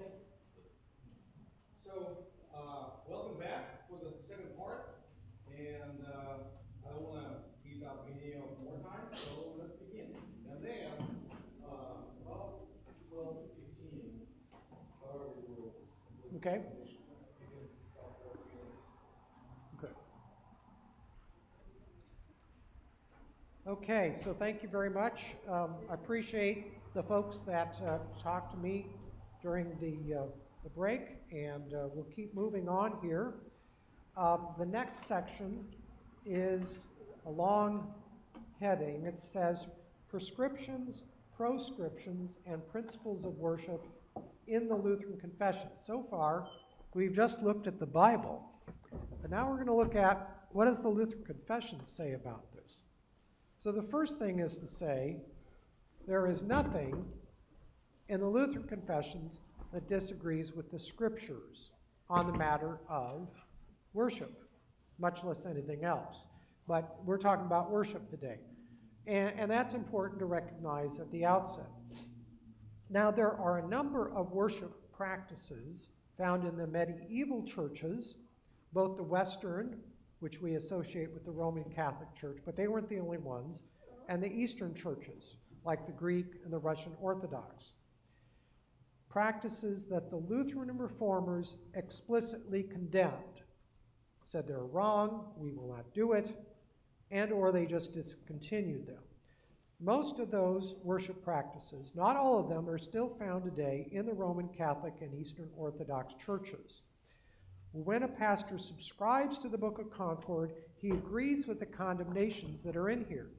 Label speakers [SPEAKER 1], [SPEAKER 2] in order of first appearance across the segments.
[SPEAKER 1] Okay. So, welcome back for the second part. And I don't want to eat up any more time, so let's begin. And then, about 12 to 15, however you will.
[SPEAKER 2] Okay.
[SPEAKER 1] You can stop for a few minutes.
[SPEAKER 2] Good. Okay, so thank you very much. I appreciate the folks that talked to me during the break, and we'll keep moving on here. The next section is a long heading. It says prescriptions, proscriptions, and principles of worship in the Lutheran Confession. So far, we've just looked at the Bible, but now we're going to look at what does the Lutheran Confession say about this. So the first thing is to say there is nothing in the Lutheran Confessions that disagrees with the Scriptures on the matter of worship, much less anything else. But we're talking about worship today. And that's important to recognize at the outset. Now, there are a number of worship practices found in the medieval churches, both the Western, which we associate with the Roman Catholic Church, but they weren't the only ones, and the Eastern churches, like the Greek and the Russian Orthodox. Practices that the Lutheran Reformers explicitly condemned, said they're wrong, we will not do it, and or they just discontinued them. Most of those worship practices, not all of them, are still found today in the Roman Catholic and Eastern Orthodox churches. When a pastor subscribes to the Book of Concord, he agrees with the condemnations that are in here,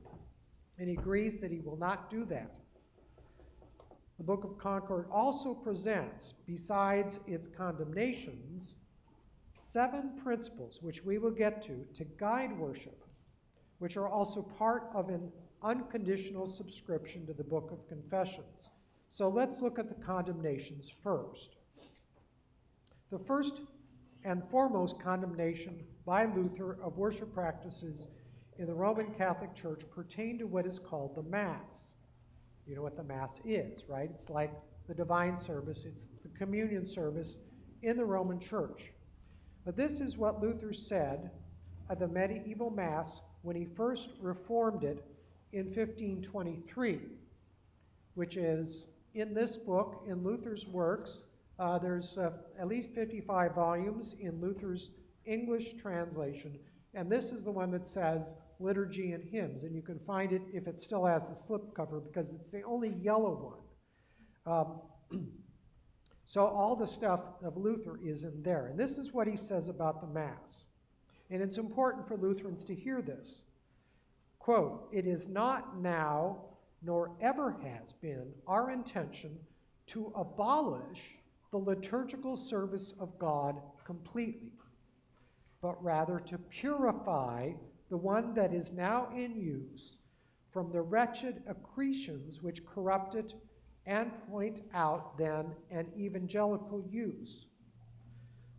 [SPEAKER 2] and he agrees that he will not do that. The Book of Concord also presents, besides its condemnations, 7 principles, which we will get to guide worship, which are also part of an unconditional subscription to the Book of Confessions. So let's look at the condemnations first. The first and foremost condemnation by Luther of worship practices in the Roman Catholic Church pertain to what is called the Mass. You know what the Mass is, right? It's like the divine service. It's the communion service in the Roman Church. But this is what Luther said of the medieval Mass when he first reformed it in 1523, which is in this book, in Luther's works. There's at least 55 volumes in Luther's English translation, and this is the one that says liturgy and hymns, and you can find it if it still has the slipcover because it's the only yellow one. So all the stuff of Luther is in there, and this is what he says about the Mass. And it's important for Lutherans to hear this. Quote, "It is not now, nor ever has been, our intention to abolish the liturgical service of God completely, but rather to purify the one that is now in use from the wretched accretions which corrupt it and point out then an evangelical use.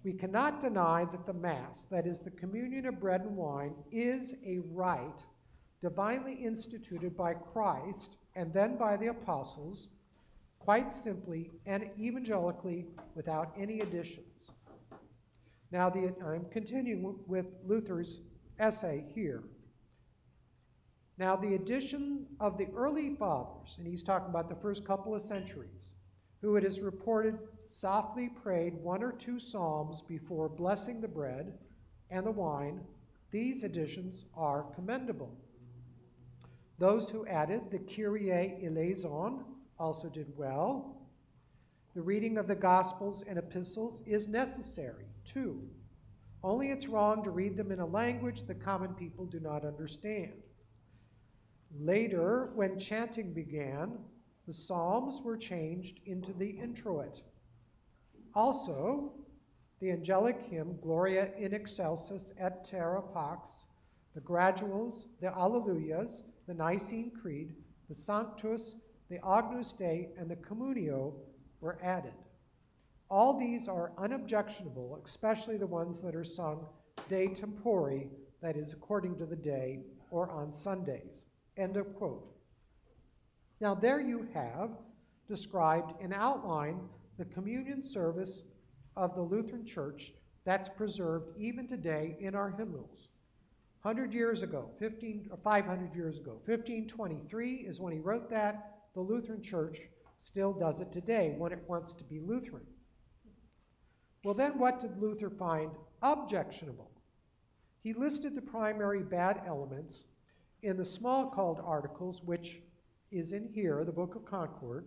[SPEAKER 2] We cannot deny that the Mass, that is the communion of bread and wine, is a rite divinely instituted by Christ and then by the apostles, quite simply and evangelically without any additions." Now, I'm continuing with Luther's essay here. Now, the addition of the early fathers, and he's talking about the first couple of centuries, who it is reported softly prayed 1 or 2 psalms before blessing the bread and the wine, these additions are commendable. Those who added the Kyrie eleison also did well. The reading of the Gospels and epistles is necessary, too. Only it's wrong to read them in a language the common people do not understand. Later, when chanting began, the psalms were changed into the introit. Also, the angelic hymn, Gloria in excelsis et terra pax, the graduals, the Alleluias, the Nicene Creed, the Sanctus, the Agnus Dei, and the Communio were added. All these are unobjectionable, especially the ones that are sung de tempore, that is, according to the day, or on Sundays. End of quote. Now there you have described in outline the communion service of the Lutheran Church that's preserved even today in our hymnals. 100 years ago, 500 years ago, 1523 is when he wrote that. The Lutheran Church still does it today when it wants to be Lutheran. Well, then what did Luther find objectionable? He listed the primary bad elements in the small called articles, which is in here, the Book of Concord,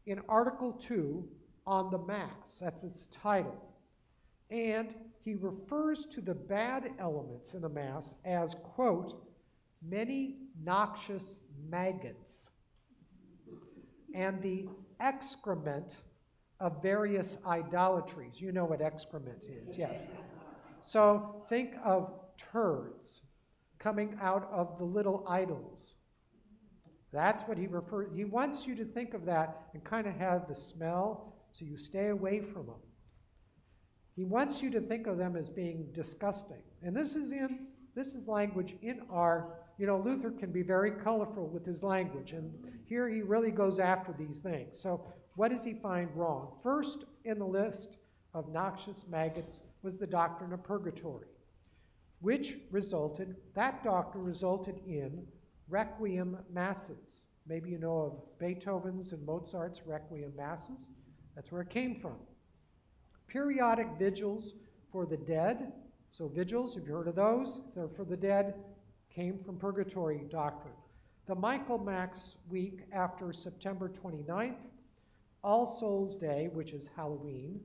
[SPEAKER 2] in Article 2 on the Mass. That's its title. And he refers to the bad elements in the Mass as, quote, many noxious maggots and the excrement of various idolatries. You know what excrement is, yes. So think of turds coming out of the little idols. That's what he refers. He wants you to think of that and kind of have the smell so you stay away from them. He wants you to think of them as being disgusting. And this is language in our, Luther can be very colorful with his language, and here he really goes after these things. So what does he find wrong? First in the list of noxious maggots was the doctrine of purgatory, that doctrine resulted in requiem masses. Maybe you know of Beethoven's and Mozart's requiem masses. That's where it came from. Periodic vigils for the dead. So vigils, if you've heard of those, if they're for the dead, came from purgatory doctrine. The Michaelmas week after September 29th, All Souls Day, which is Halloween,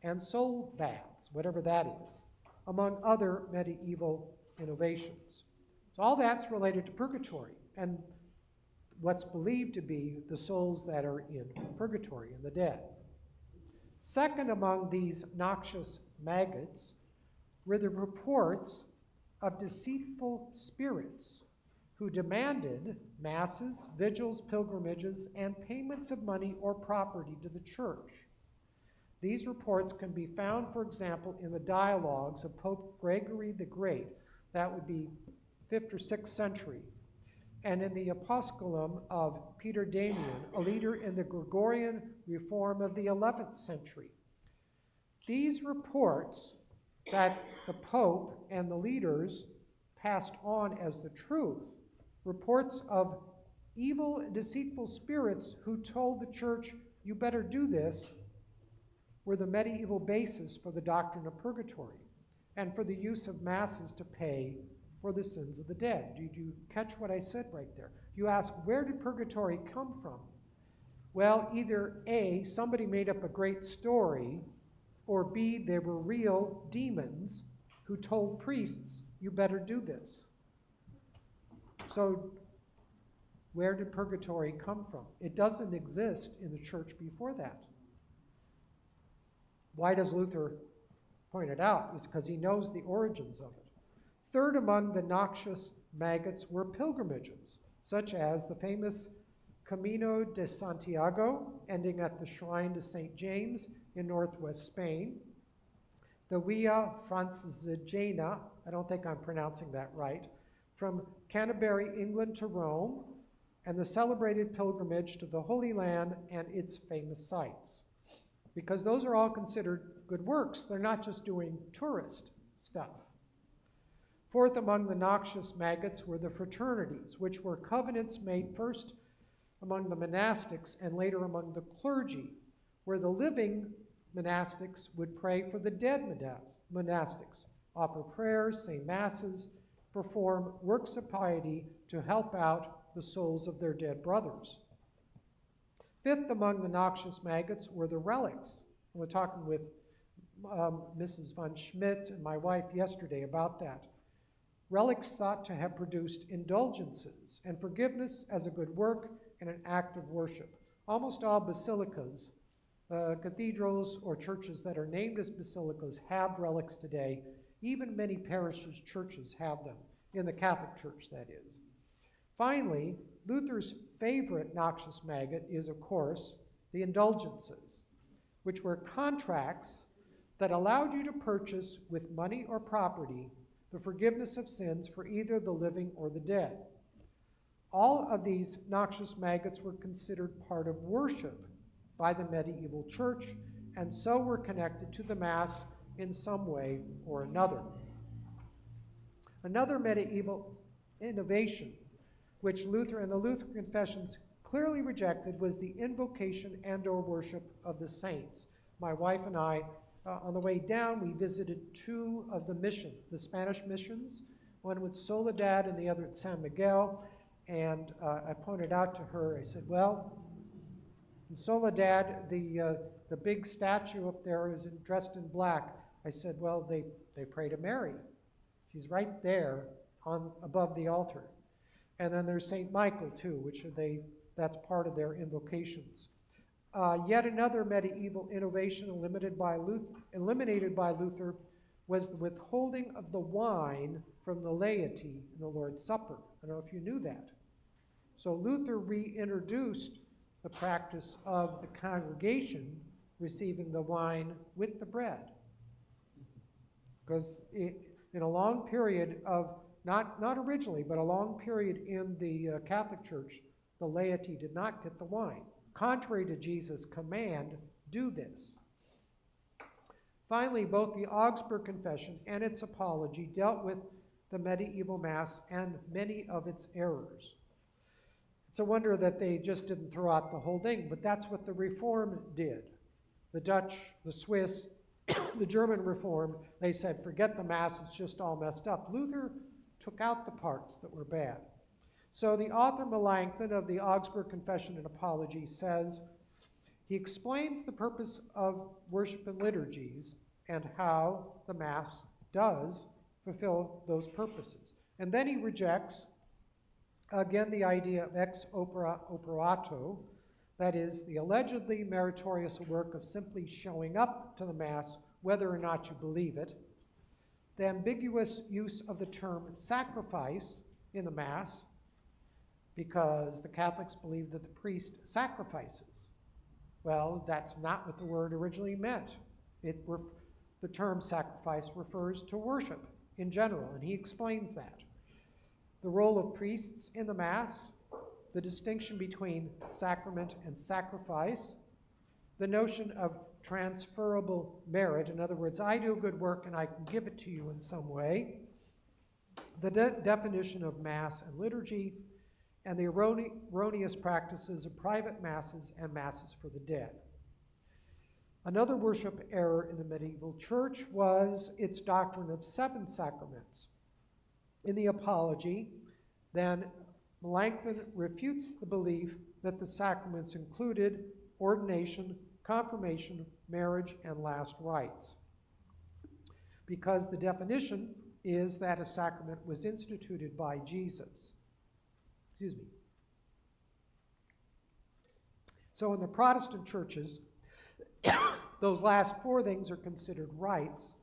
[SPEAKER 2] and soul baths, whatever that is, among other medieval innovations. So all that's related to purgatory and what's believed to be the souls that are in purgatory, in the dead. Second among these noxious maggots were the reports of deceitful spirits who demanded masses, vigils, pilgrimages, and payments of money or property to the church. These reports can be found, for example, in the dialogues of Pope Gregory the Great. That would be 5th or 6th century. And in the Apostolum of Peter Damian, a leader in the Gregorian reform of the 11th century. These reports that the Pope and the leaders passed on as the truth, reports of evil, deceitful spirits who told the church, you better do this, were the medieval basis for the doctrine of purgatory and for the use of masses to pay for the sins of the dead. Did you catch what I said right there? You ask, where did purgatory come from? Well, either A, somebody made up a great story, or B, there were real demons who told priests, you better do this. So where did purgatory come from? It doesn't exist in the church before that. Why does Luther point it out? It's because he knows the origins of it. Third among the noxious maggots were pilgrimages, such as the famous Camino de Santiago, ending at the shrine to St. James in northwest Spain, the Via Francigena, I don't think I'm pronouncing that right, from Canterbury, England to Rome, and the celebrated pilgrimage to the Holy Land and its famous sites. Because those are all considered good works. They're not just doing tourist stuff. Fourth among the noxious maggots were the fraternities, which were covenants made first among the monastics and later among the clergy, where the living monastics would pray for the dead monastics, offer prayers, say masses, perform works of piety to help out the souls of their dead brothers. Fifth among the noxious maggots were the relics. We're talking with Mrs. von Schmidt and my wife yesterday about that. Relics thought to have produced indulgences and forgiveness as a good work and an act of worship. Almost all basilicas, cathedrals or churches that are named as basilicas have relics today. Even many parishes, churches have them, in the Catholic Church, that is. Finally, Luther's favorite noxious maggot is, of course, the indulgences, which were contracts that allowed you to purchase with money or property the forgiveness of sins for either the living or the dead. All of these noxious maggots were considered part of worship by the medieval church, and so were connected to the Mass in some way or another. Another medieval innovation, which Luther and the Lutheran confessions clearly rejected, was the invocation and/or worship of the saints. My wife and I, on the way down, we visited two of the Spanish missions, one with Soledad and the other at San Miguel, and I pointed out to her, I said, well, in Soledad, the big statue up there is dressed in black. I said, well, they pray to Mary. She's right there above the altar. And then there's St. Michael, too, which that's part of their invocations. Yet another medieval innovation eliminated by Luther was the withholding of the wine from the laity in the Lord's Supper. I don't know if you knew that. So Luther reintroduced the practice of the congregation receiving the wine with the bread. Because in a long period of, not originally, but a long period in the Catholic Church, the laity did not get the wine. Contrary to Jesus' command, do this. Finally, both the Augsburg Confession and its apology dealt with the medieval Mass and many of its errors. It's a wonder that they just didn't throw out the whole thing, but that's what the Reform did. The Dutch, the Swiss, the German Reform, they said, forget the Mass, it's just all messed up. Luther took out the parts that were bad. So the author Melanchthon of the Augsburg Confession and Apology says, he explains the purpose of worship and liturgies and how the Mass does fulfill those purposes. And then he rejects, again, the idea of ex operato, that is, the allegedly meritorious work of simply showing up to the Mass, whether or not you believe it, the ambiguous use of the term sacrifice in the Mass, because the Catholics believe that the priest sacrifices. Well, that's not what the word originally meant. The term sacrifice refers to worship in general, and he explains that. The role of priests in the Mass, the distinction between sacrament and sacrifice, the notion of transferable merit, in other words, I do good work and I can give it to you in some way, the definition of Mass and liturgy, and the erroneous practices of private Masses and Masses for the dead. Another worship error in the medieval church was its doctrine of 7 sacraments. In the Apology, then, Melanchthon refutes the belief that the sacraments included ordination, confirmation, marriage, and last rites, because the definition is that a sacrament was instituted by Jesus. Excuse me. So in the Protestant churches, those last 4 things are considered rites,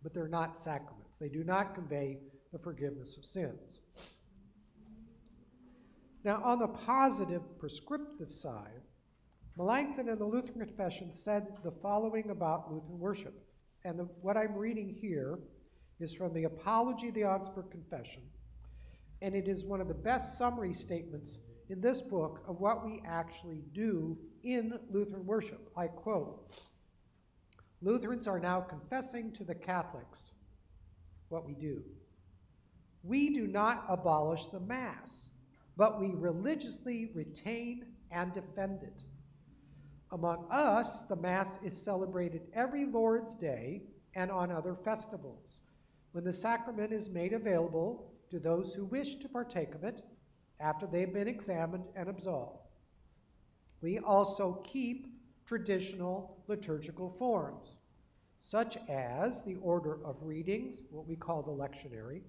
[SPEAKER 2] but they're not sacraments. They do not convey the forgiveness of sins. Now, on the positive prescriptive side, Melanchthon and the Lutheran Confession said the following about Lutheran worship. And what I'm reading here is from the Apology of the Augsburg Confession, and it is one of the best summary statements in this book of what we actually do in Lutheran worship. I quote, Lutherans are now confessing to the Catholics what we do. We do not abolish the Mass, but we religiously retain and defend it. Among us, the Mass is celebrated every Lord's Day and on other festivals, when the sacrament is made available to those who wish to partake of it after they've been examined and absolved. We also keep traditional liturgical forms, such as the order of readings, what we call the lectionary,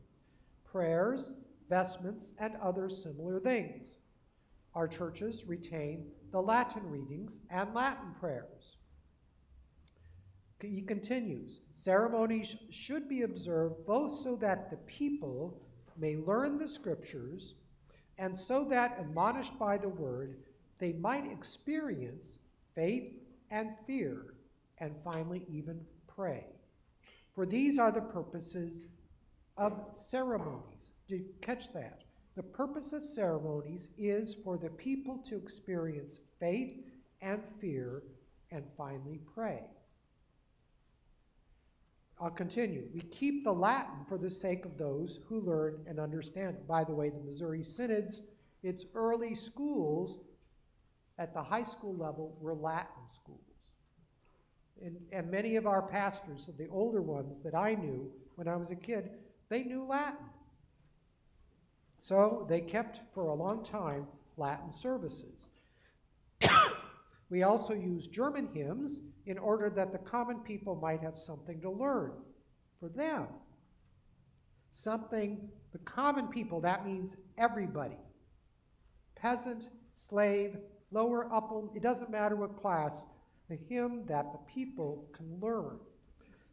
[SPEAKER 2] prayers, vestments, and other similar things. Our churches retain the Latin readings and Latin prayers. He continues, ceremonies should be observed both so that the people may learn the scriptures and so that, admonished by the word, they might experience faith and fear, and finally even pray. For these are the purposes of ceremonies. Did you catch that? The purpose of ceremonies is for the people to experience faith and fear, and finally pray. I'll continue. We keep the Latin for the sake of those who learn and understand it. By the way, the Missouri Synods, its early schools at the high school level were Latin schools. And many of our pastors, the older ones that I knew when I was a kid, they knew Latin. So they kept for a long time Latin services. We also use German hymns in order that the common people might have something to learn for them. Something, the common people, that means everybody. Peasant, slave, lower, upper, it doesn't matter what class, a hymn that the people can learn.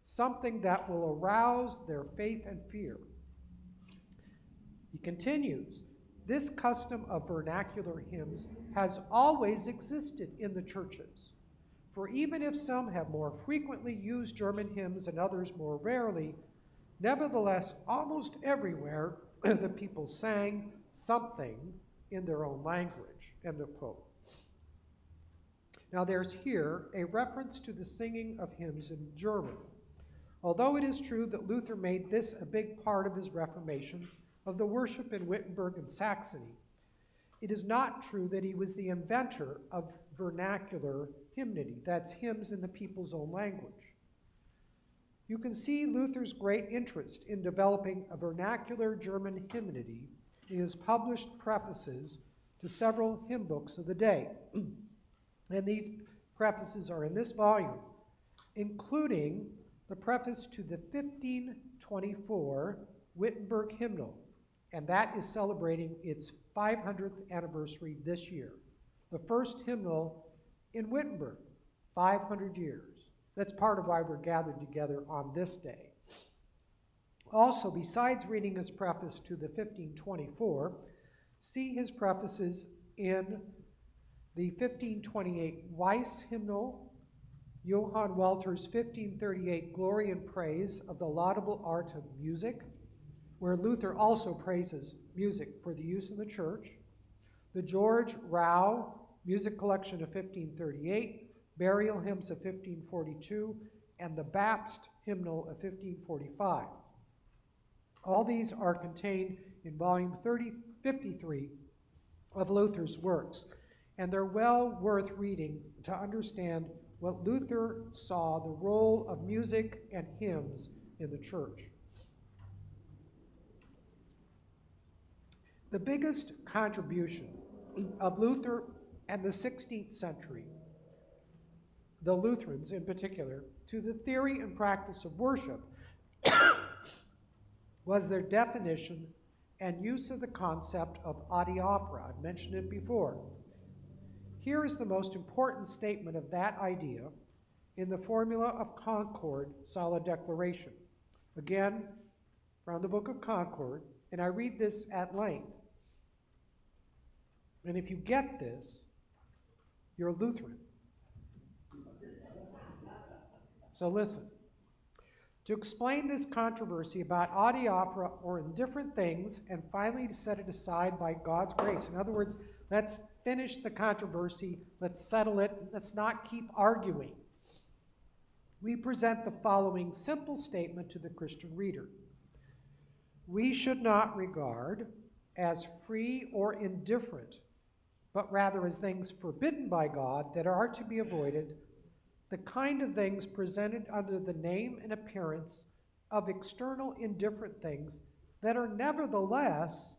[SPEAKER 2] Something that will arouse their faith and fear. He continues, this custom of vernacular hymns has always existed in the churches. For even if some have more frequently used German hymns and others more rarely, nevertheless, almost everywhere the people sang something in their own language. End of quote. Now there's here a reference to the singing of hymns in German. Although it is true that Luther made this a big part of his Reformation, of the worship in Wittenberg and Saxony, it is not true that he was the inventor of vernacular hymnody, that's hymns in the people's own language. You can see Luther's great interest in developing a vernacular German hymnody in his published prefaces to several hymn books of the day. And these prefaces are in this volume, including the preface to the 1524 Wittenberg hymnal, and that is celebrating its 500th anniversary this year. The first hymnal in Wittenberg, 500 years. That's part of why we're gathered together on this day. Also, besides reading his preface to the 1524, see his prefaces in the 1528 Weiss hymnal, Johann Welter's 1538 Glory and Praise of the Laudable Art of Music, where Luther also praises music for the use in the church, the George Rau Music Collection of 1538, Burial Hymns of 1542, and the Baptist Hymnal of 1545. All these are contained in volume 53 of Luther's works, and they're well worth reading to understand what Luther saw the role of music and hymns in the church. The biggest contribution of Luther and the 16th century, the Lutherans in particular, to the theory and practice of worship was their definition and use of the concept of adiaphora. I've mentioned it before. Here is the most important statement of that idea in the Formula of Concord Solid Declaration. Again, from the Book of Concord, and I read this at length. And if you get this, you're a Lutheran. So listen. To explain this controversy about adiaphora or indifferent things, and finally to set it aside by God's grace. In other words, let's finish the controversy, let's settle it, let's not keep arguing. We present the following simple statement to the Christian reader. We should not regard as free or indifferent, but rather as things forbidden by God that are to be avoided, the kind of things presented under the name and appearance of external indifferent things that are nevertheless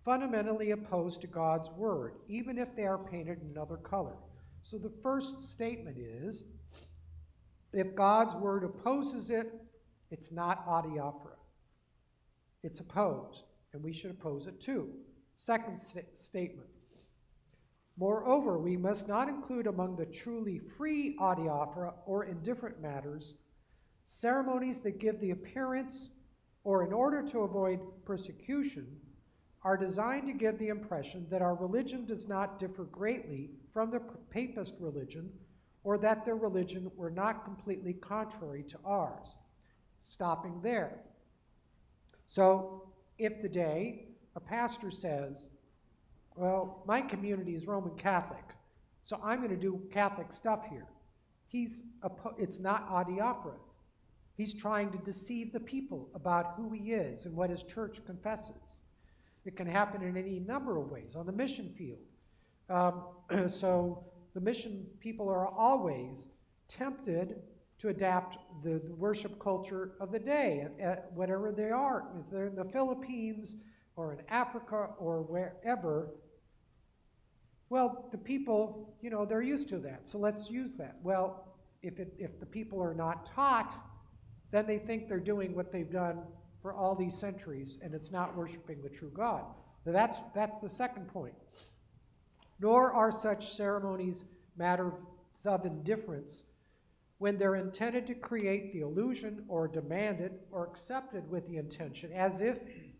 [SPEAKER 2] fundamentally opposed to God's word, even if they are painted in another color. So the first statement is, if God's word opposes it, it's not adiaphora. It's opposed, and we should oppose it too. Second statement. Moreover, we must not include among the truly free adiaphora or indifferent matters ceremonies that give the appearance, or in order to avoid persecution, are designed to give the impression that our religion does not differ greatly from the papist religion, or that their religion were not completely contrary to ours. Stopping there. So, if today a pastor says, well, my community is Roman Catholic, so I'm going to do Catholic stuff here. It's not adiaphora. He's trying to deceive the people about who he is and what his church confesses. It can happen in any number of ways on the mission field. So the mission people are always tempted to adapt the worship culture of the day, whatever they are. If they're in the Philippines or in Africa or wherever, well, the people, they're used to that, so let's use that. Well, if the people are not taught, then they think they're doing what they've done for all these centuries, and it's not worshiping the true God. Now that's the second point. Nor are such ceremonies matters of indifference when they're intended to create the illusion or demanded or accepted with the intention, as if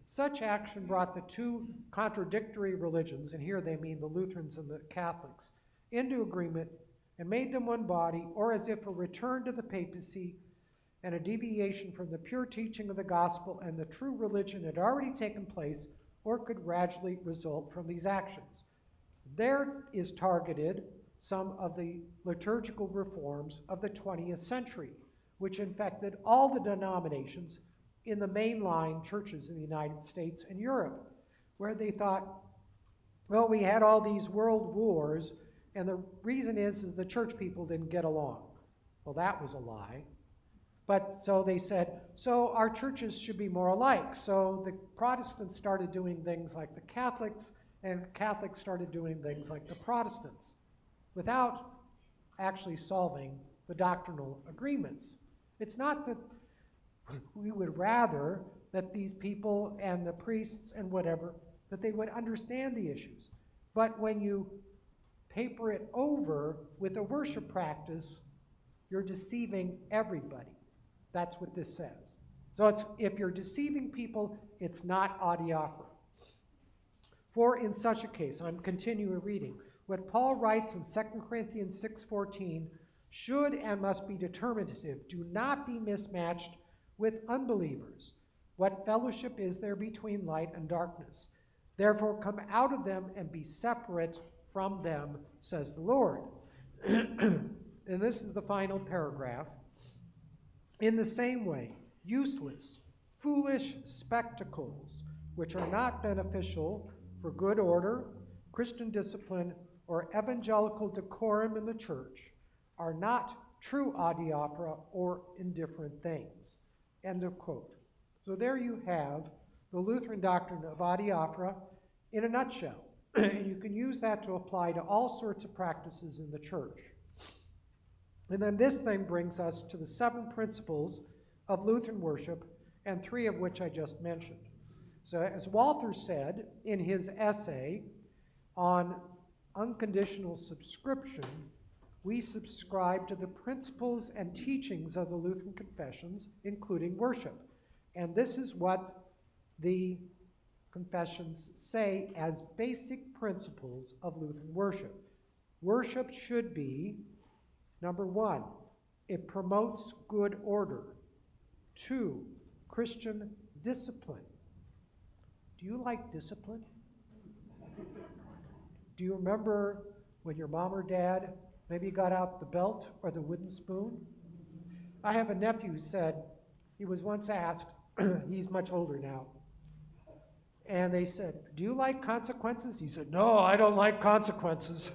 [SPEAKER 2] such action brought the two contradictory religions, and here they mean the Lutherans and the Catholics, into agreement and made them one body, or as if a return to the papacy and a deviation from the pure teaching of the gospel and the true religion had already taken place or could gradually result from these actions. There is targeted some of the liturgical reforms of the 20th century, which infected all the denominations in the mainline churches in the United States and Europe, where they thought, well, we had all these world wars, and the reason is the church people didn't get along. Well, that was a lie. But so they said, so our churches should be more alike. So the Protestants started doing things like the Catholics, and Catholics started doing things like the Protestants, without actually solving the doctrinal agreements. It's not that we would rather that these people and the priests and whatever, that they would understand the issues. But when you paper it over with a worship practice, you're deceiving everybody. That's what this says. So if you're deceiving people, it's not adiaphora. For in such a case, I'm continuing reading, what Paul writes in 2 Corinthians 6:14 should and must be determinative. Do not be mismatched with unbelievers. What fellowship is there between light and darkness? Therefore come out of them and be separate from them, says the Lord. And this is the final paragraph. In the same way, useless, foolish spectacles, which are not beneficial for good order, Christian discipline, or evangelical decorum in the church, are not true adiaphora or indifferent things. End of quote. So there you have the Lutheran doctrine of adiaphora in a nutshell. And you can use that to apply to all sorts of practices in the church. And then this thing brings us to the 7 principles of Lutheran worship, and 3 of which I just mentioned. So as Walther said in his essay on unconditional subscription, we subscribe to the principles and teachings of the Lutheran confessions, including worship. And this is what the confessions say as basic principles of Lutheran worship. Worship should be, number 1, it promotes good order. 2, Christian discipline. Do you like discipline? Do you remember when your mom or dad maybe got out the belt or the wooden spoon? I have a nephew who said, he was once asked, he's much older now, and they said, do you like consequences? He said, no, I don't like consequences.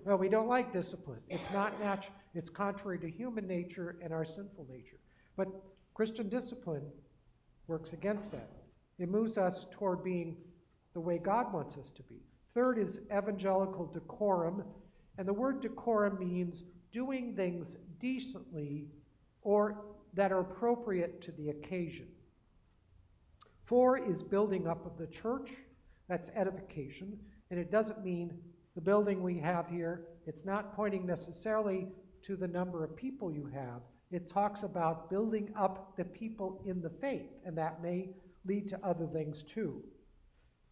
[SPEAKER 2] Well, we don't like discipline. It's not natural. It's contrary to human nature and our sinful nature. But Christian discipline works against that. It moves us toward being the way God wants us to be. 3rd is evangelical decorum. And the word decorum means doing things decently or that are appropriate to the occasion. 4 is building up of the church. That's edification. And it doesn't mean the building we have here, it's not pointing necessarily to the number of people you have. It talks about building up the people in the faith, and that may lead to other things too.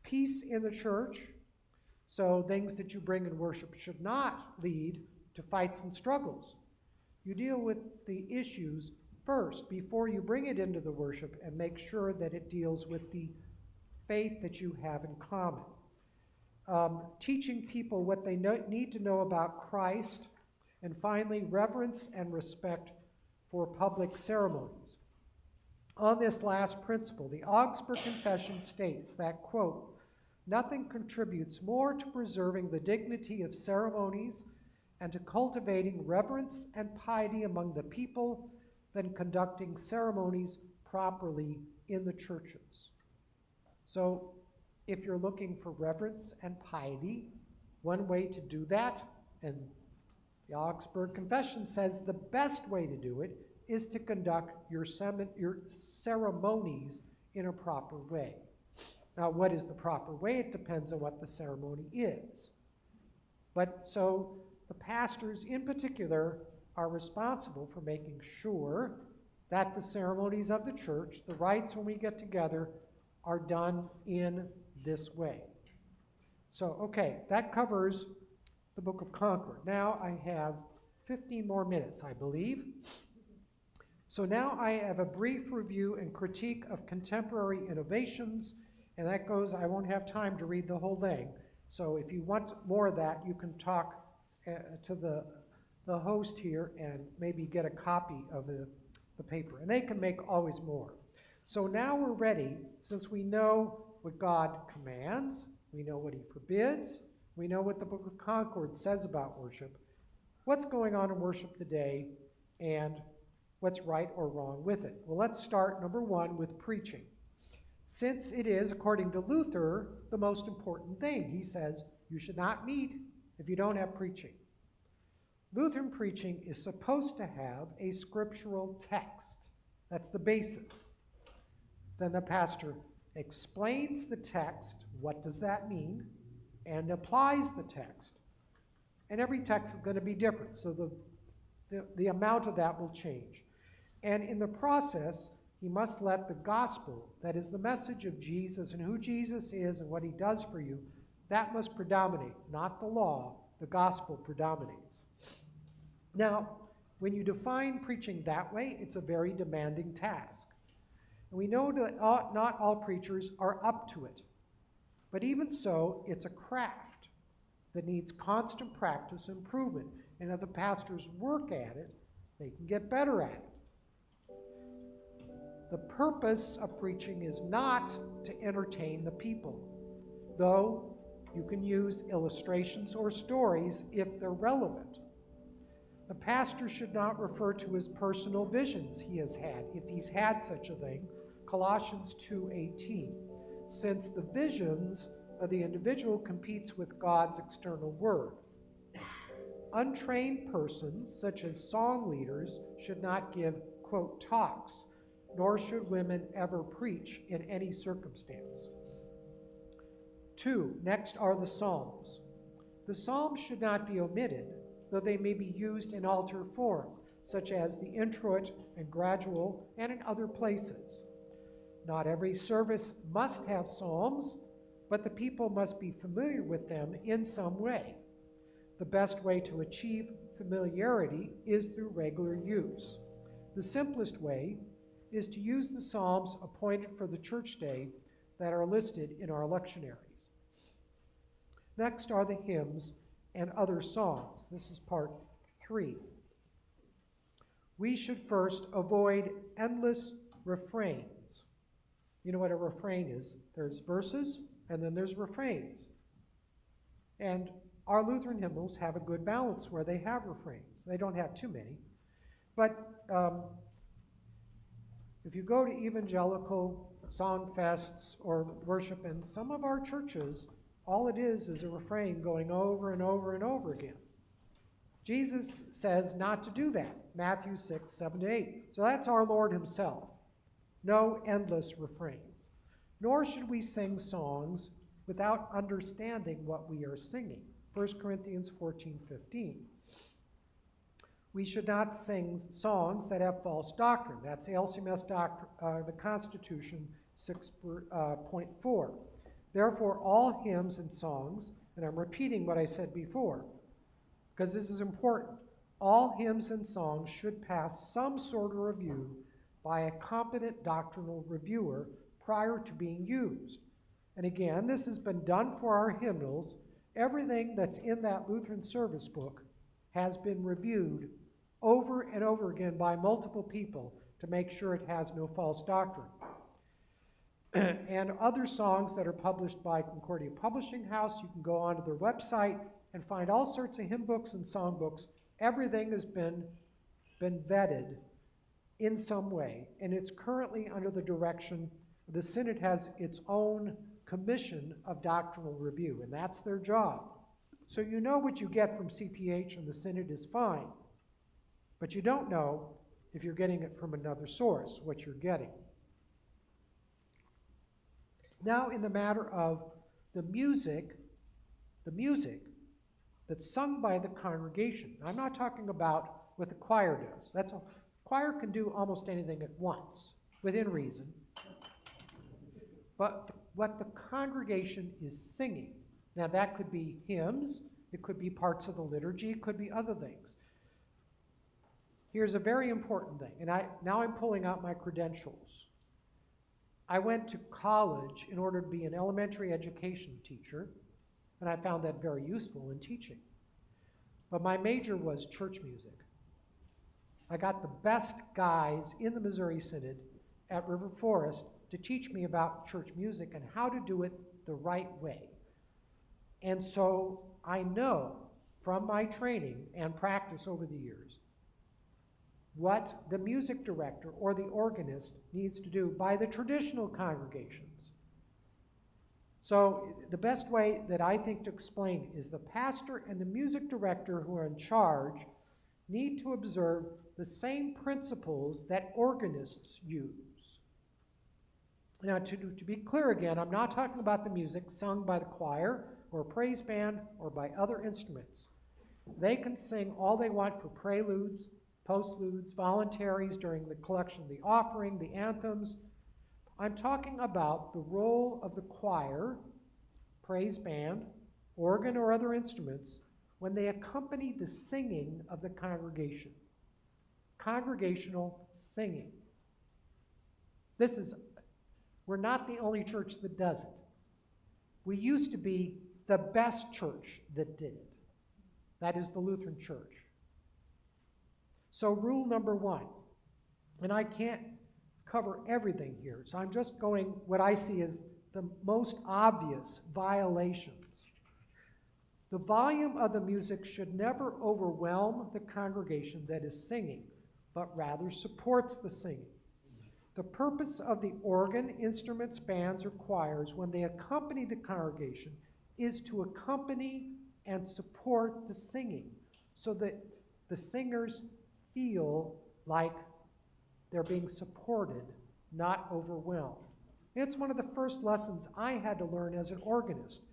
[SPEAKER 2] Peace in the church, so things that you bring in worship should not lead to fights and struggles. You deal with the issues first before you bring it into the worship and make sure that it deals with the faith that you have in common. teaching people what they need to know about Christ, and finally, reverence and respect for public ceremonies. On this last principle, the Augsburg Confession states that, quote, "Nothing contributes more to preserving the dignity of ceremonies and to cultivating reverence and piety among the people than conducting ceremonies properly in the churches." So, if you're looking for reverence and piety, one way to do that, and the Augsburg Confession says the best way to do it is to conduct your ceremonies in a proper way. Now, what is the proper way? It depends on what the ceremony is. But so the pastors in particular are responsible for making sure that the ceremonies of the church, the rites when we get together, are done in this way. So, okay, that covers the Book of Concord. Now I have 15 more minutes, I believe. So now I have a brief review and critique of contemporary innovations, and that goes, I won't have time to read the whole thing. So if you want more of that, you can talk to the host here and maybe get a copy of the paper. And they can make always more. So now we're ready, since we know what God commands, we know what he forbids, we know what the Book of Concord says about worship, what's going on in worship today, and what's right or wrong with it. Well, let's start, number one, with preaching. Since it is, according to Luther, the most important thing. He says you should not meet if you don't have preaching. Lutheran preaching is supposed to have a scriptural text. That's the basis. Then the pastor explains the text, what does that mean, and applies the text. And every text is going to be different, so the amount of that will change. And in the process, he must let the gospel, that is the message of Jesus and who Jesus is and what he does for you, that must predominate, not the law. The gospel predominates. Now, when you define preaching that way, it's a very demanding task. And we know that not all preachers are up to it. But even so, it's a craft that needs constant practice and improvement. And if the pastors work at it, they can get better at it. The purpose of preaching is not to entertain the people, though you can use illustrations or stories if they're relevant. The pastor should not refer to his personal visions he has had, if he's had such a thing, Colossians 2:18, since the visions of the individual competes with God's external word. Untrained persons, such as song leaders, should not give, quote, talks, nor should women ever preach in any circumstance. 2, next are the Psalms. The Psalms should not be omitted, though they may be used in altar form, such as the introit and gradual and in other places. Not every service must have psalms, but the people must be familiar with them in some way. The best way to achieve familiarity is through regular use. The simplest way is to use the psalms appointed for the church day that are listed in our lectionaries. Next are the hymns and other songs. This is part 3. We should first avoid endless refrains. You know what a refrain is? There's verses, and then there's refrains. And our Lutheran hymnals have a good balance where they have refrains. They don't have too many. But if you go to evangelical song fests or worship in some of our churches, all it is a refrain going over and over and over again. Jesus says not to do that, Matthew 6:7-8. So that's our Lord himself. No endless refrains. Nor should we sing songs without understanding what we are singing. 1 Corinthians 14:15. We should not sing songs that have false doctrine. That's LCMS doctrine, the Constitution 6.4. Therefore, all hymns and songs, and I'm repeating what I said before, because this is important, all hymns and songs should pass some sort of review by a competent doctrinal reviewer prior to being used. And again, this has been done for our hymnals. Everything that's in that Lutheran service book has been reviewed over and over again by multiple people to make sure it has no false doctrine. And other songs that are published by Concordia Publishing House, you can go onto their website and find all sorts of hymn books and song books. Everything has been vetted in some way, and it's currently under the direction, the Synod has its own commission of doctrinal review, and that's their job. So you know what you get from CPH and the Synod is fine, but you don't know if you're getting it from another source, what you're getting. Now in the matter of the music that's sung by the congregation. I'm not talking about what the choir does. The choir can do almost anything at once, within reason. But what the congregation is singing, now that could be hymns, it could be parts of the liturgy, it could be other things. Here's a very important thing, and now I'm pulling out my credentials. I went to college in order to be an elementary education teacher, and I found that very useful in teaching. But my major was church music. I got the best guys in the Missouri Synod at River Forest to teach me about church music and how to do it the right way. And so I know from my training and practice over the years what the music director or the organist needs to do by the traditional congregations. So the best way that I think to explain is the pastor and the music director who are in charge need to observe the same principles that organists use. Now, to be clear again, I'm not talking about the music sung by the choir or praise band or by other instruments. They can sing all they want for preludes, postludes, voluntaries during the collection of the offering, the anthems. I'm talking about the role of the choir, praise band, organ, or other instruments when they accompany the singing of the congregation. Congregational singing. We're not the only church that does it. We used to be the best church that did it. That is the Lutheran Church. So rule number one, and I can't cover everything here, so I'm just going what I see as the most obvious violations. The volume of the music should never overwhelm the congregation that is singing, but rather supports the singing. The purpose of the organ, instruments, bands, or choirs when they accompany the congregation is to accompany and support the singing so that the singers feel like they're being supported, not overwhelmed. It's one of the first lessons I had to learn as an organist.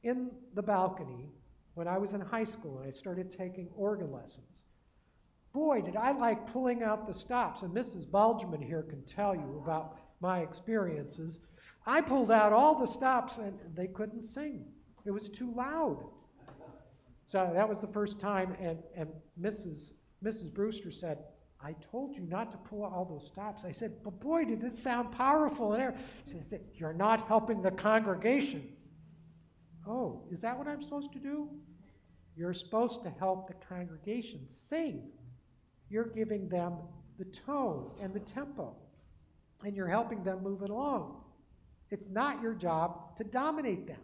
[SPEAKER 2] In the balcony, when I was in high school and I started taking organ lessons, boy, did I like pulling out the stops, and Mrs. Bulgman here can tell you about my experiences. I pulled out all the stops and they couldn't sing. It was too loud. So that was the first time, and Mrs. Brewster said, I told you not to pull out all those stops. I said, but boy, did this sound powerful. And she said, you're not helping the congregation. Oh, is that what I'm supposed to do? You're supposed to help the congregation sing. You're giving them the tone and the tempo, and you're helping them move it along. It's not your job to dominate them.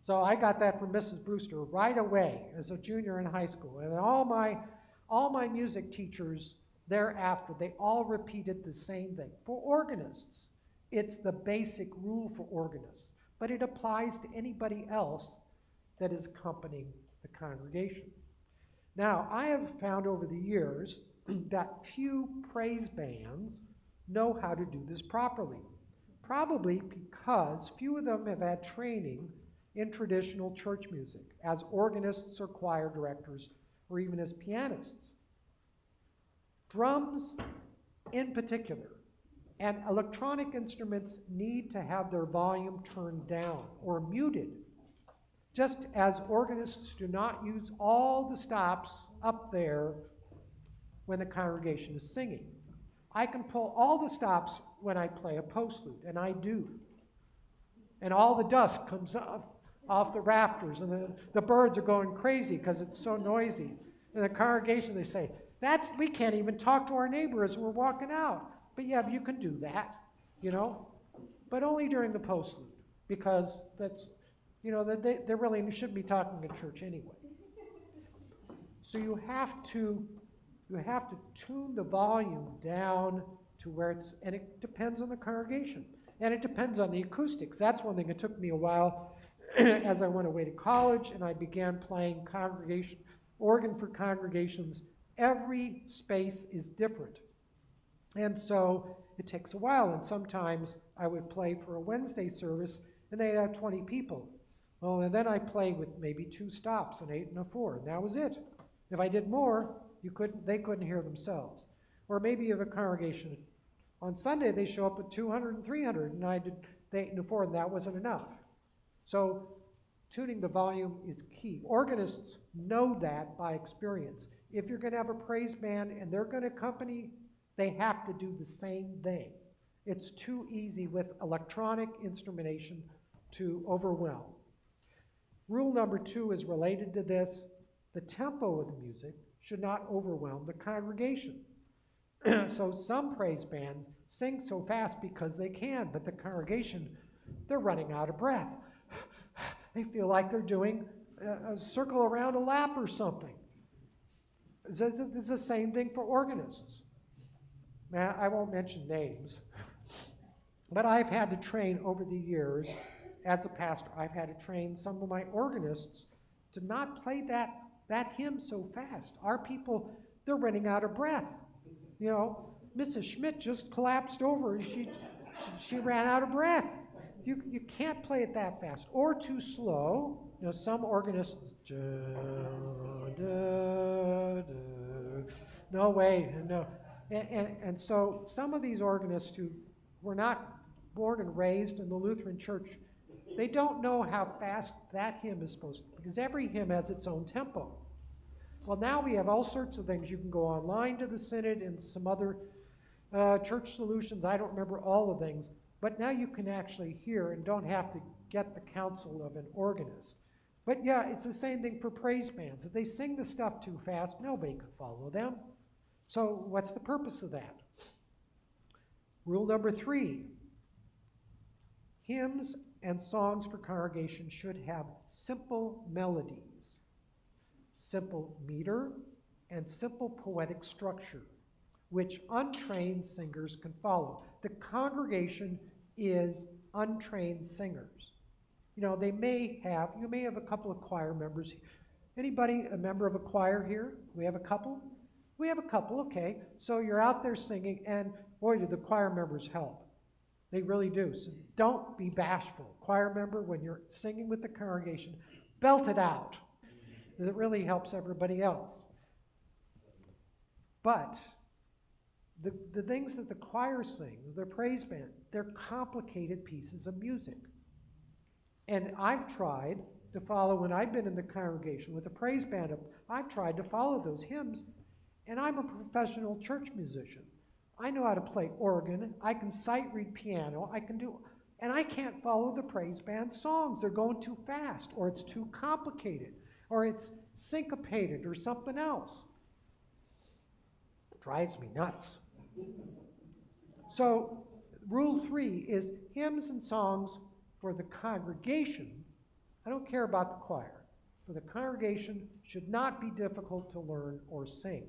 [SPEAKER 2] So I got that from Mrs. Brewster right away as a junior in high school. And all my music teachers thereafter, they all repeated the same thing. For organists, it's the basic rule for organists, but it applies to anybody else that is accompanying the congregation. Now, I have found over the years that few praise bands know how to do this properly, probably because few of them have had training in traditional church music as organists or choir directors or even as pianists. Drums in particular and electronic instruments need to have their volume turned down or muted, just as organists do not use all the stops up there when the congregation is singing. I can pull all the stops when I play a postlude, and I do. and all the dust comes off the rafters, and the birds are going crazy because it's so noisy. In the congregation, they say, we can't even talk to our neighbor as we're walking out. But yeah, you can do that, but only during the postlude, because that's, they really shouldn't be talking in church anyway. So you have to tune the volume down to where and it depends on the congregation, and it depends on the acoustics. That's one thing. It took me a while as I went away to college and I began playing organ for congregations. Every space is different. And so it takes a while, and sometimes I would play for a Wednesday service and they'd have 20 people. Well, and then I play with maybe 2 stops, an 8 and a 4, and that was it. If I did more, they couldn't hear themselves. Or maybe you have a congregation. On Sunday, they show up with 200 and 300, and I did the 8 and a 4, and that wasn't enough. So tuning the volume is key. Organists know that by experience. If you're going to have a praise band and they're going to accompany, they have to do the same thing. It's too easy with electronic instrumentation to overwhelm. Rule number 2 is related to this. The tempo of the music should not overwhelm the congregation. So some praise bands sing so fast because they can, but the congregation, they're running out of breath. They feel like they're doing a circle around a lap or something. It's the same thing for organists. Now, I won't mention names, but I've had to train over the years, as a pastor, I've had to train some of my organists to not play that hymn so fast. Our people, they're running out of breath. Mrs. Schmidt just collapsed over. She ran out of breath. You can't play it that fast or too slow. Some organists, no way, no. And so some of these organists who were not born and raised in the Lutheran Church, they don't know how fast that hymn is supposed to be, because every hymn has its own tempo. Well, now we have all sorts of things. You can go online to the Synod and some other church solutions. I don't remember all the things, but now you can actually hear and don't have to get the counsel of an organist. But yeah, it's the same thing for praise bands. If they sing the stuff too fast, nobody can follow them. So what's the purpose of that? Rule number 3, hymns and songs for congregation should have simple melodies, simple meter, and simple poetic structure, which untrained singers can follow. The congregation is untrained singers. You may have a couple of choir members. Anybody a member of a choir here? We have a couple? We have a couple, okay. So you're out there singing, and boy, do the choir members help. They really do. So don't be bashful. Choir member, when you're singing with the congregation, belt it out. It really helps everybody else. But the things that the choir sing, the praise band, they're complicated pieces of music. And I've tried to follow, when I've been in the congregation with a praise band, I've tried to follow those hymns, and I'm a professional church musician. I know how to play organ, I can sight read piano, and I can't follow the praise band songs. They're going too fast, or it's too complicated, or it's syncopated, or something else. It drives me nuts. So, rule 3 is hymns and songs for the congregation. I don't care about the choir. For the congregation should not be difficult to learn or sing.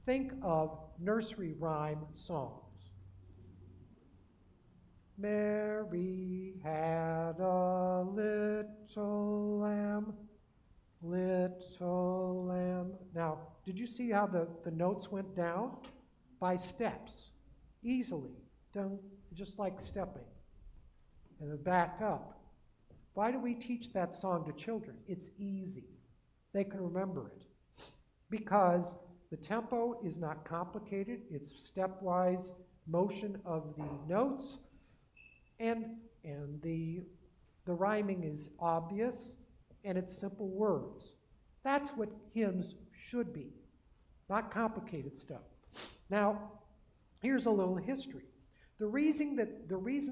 [SPEAKER 2] Think of nursery rhyme songs. Mary had a little lamb, little lamb. Now, did you see how the notes went down? By steps, easily, done, just like stepping. And then back up. Why do we teach that song to children? It's easy. They can remember it. Because the tempo is not complicated. It's stepwise motion of the notes. And the rhyming is obvious, and it's simple words. That's what hymns should be, not complicated stuff. Now, here's a little history. The reason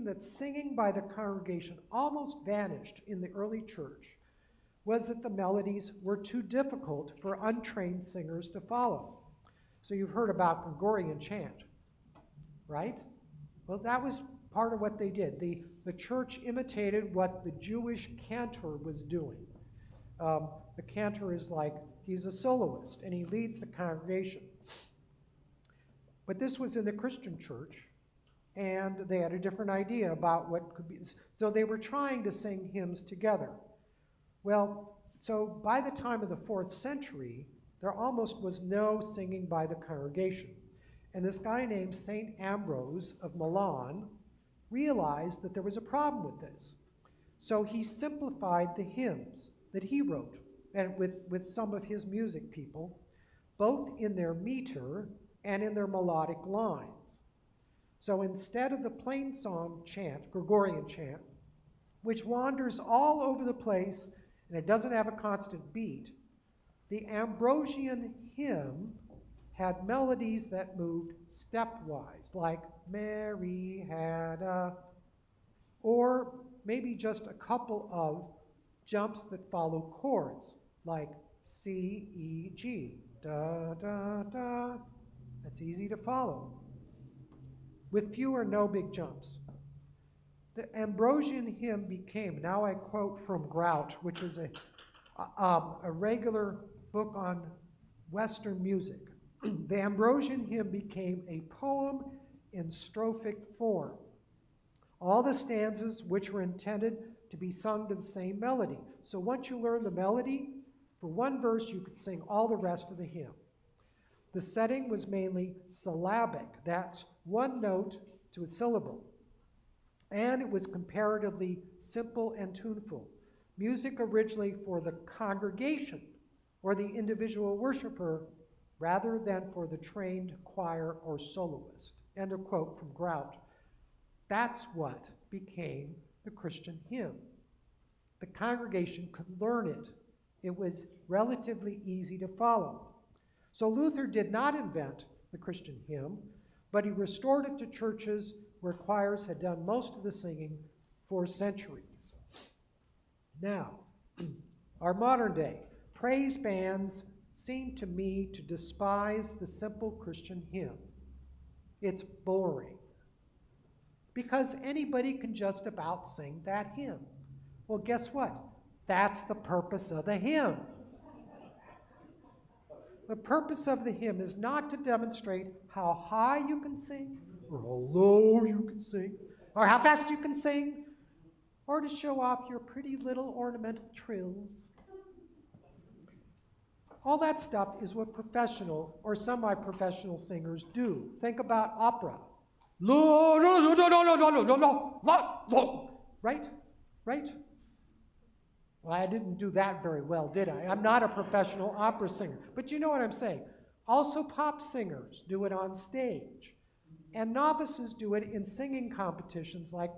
[SPEAKER 2] that singing by the congregation almost vanished in the early church was that the melodies were too difficult for untrained singers to follow. So you've heard about Gregorian chant, right? Well, that was part of what they did. The church imitated what the Jewish cantor was doing. The cantor is like, he's a soloist, and he leads the congregation. But this was in the Christian church, and they had a different idea about what could be. So they were trying to sing hymns together. Well, so by the time of the 4th century, there almost was no singing by the congregation. And this guy named St. Ambrose of Milan realized that there was a problem with this. So he simplified the hymns that he wrote, and with some of his music people, both in their meter and in their melodic lines. So instead of the plain song chant, Gregorian chant, which wanders all over the place and it doesn't have a constant beat, the Ambrosian hymn had melodies that moved stepwise, like Mary had a, or maybe just a couple of jumps that follow chords, like C, E, G, da, da, da. That's easy to follow, with few or no big jumps. The Ambrosian hymn became, now I quote from Grout, which is a regular book on Western music. The Ambrosian hymn became a poem in strophic form. All the stanzas which were intended to be sung to the same melody. So once you learn the melody, for one verse you could sing all the rest of the hymn. The setting was mainly syllabic. That's one note to a syllable. And it was comparatively simple and tuneful. Music originally for the congregation or the individual worshiper rather than for the trained choir or soloist. End of quote from Grout. That's what became the Christian hymn. The congregation could learn it. It was relatively easy to follow. So Luther did not invent the Christian hymn, but he restored it to churches where choirs had done most of the singing for centuries. Now, our modern day praise bands seem to me to despise the simple Christian hymn. It's boring, because anybody can just about sing that hymn. Well, guess what? That's the purpose of the hymn. The purpose of the hymn is not to demonstrate how high you can sing, or how low you can sing, or how fast you can sing, or to show off your pretty little ornamental trills. All that stuff is what professional or semi-professional singers do. Think about opera. Right? Right? Well, I didn't do that very well, did I? I'm not a professional opera singer. But you know what I'm saying. Also, pop singers do it on stage. And novices do it in singing competitions like